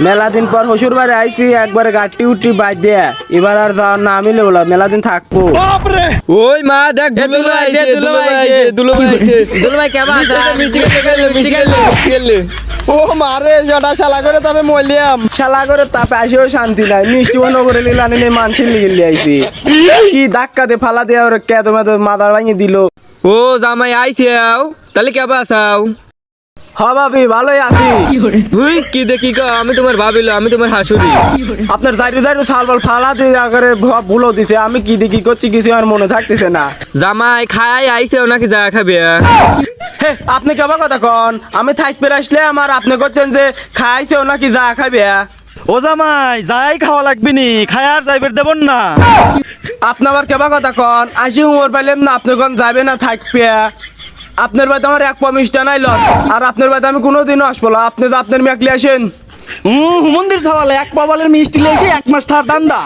মেলা দিন পর শ্বশুর বাড়ি আইছি, একবারে গাটি উঠি বাদ দিয়া এবার আর যাওয়ার না মিলে বলা, মেলা দিন থাকবো। ওই মা দেখ দুলো আইছে দুলো আইছে দুলো ভাই কেমন আছেন? মিষ্টি খেলে ও মারে জটা শালা করে তবে মলিয়াম। শালা করে তাপে আসেও শান্তি নাই, মিষ্টি বন্ধ করে লিলানি নেই, মানছিল লিগেলি আইছি কি ধাক্কা দিয়ে ফালা দিয়ে ওর কে তোমার মাথার ভাঙিয়ে দিল। ও জামাই আইছে তাহলে কেবা আসাও? হ ভাবি ভালোই আছি। হুই কি দেখি ক আমি তোমার ভাবিলো, আমি তোমার হাসুরি। আপনার জাইরু জাইরু সালবাল ফালা দিয়ে আগে ভুলো দিছে, আমি কি দেখি করছি কিছু আর মনে থাকতেছে না। জামাই খাই আইছে নাকি যা খাবে? হে আপনি কেমন কথা কন? আমি থাকবে আসলে আমার আপনি করছেন যে খাইছেও নাকি যা খাবে। ও জামাই যাই খাওয়া লাগবি নি, খায় আর যাইবের দেবন না। আপনি আবার কেবা কথা কন? আসি উমর পাইলাম না, আপনি কোন যাবে না থাকবে? আপনার বাড়িতে আমার এক পা মিষ্টি নাই লস, আর আপনার বাড়িতে আমি কোনোদিনও আসবো না। আপনি যে আপনার মেকলি আসেন হুমন্দির খাওয়ালে এক পাবালের মিষ্টি লেসে 1 মাস থার দান্দা।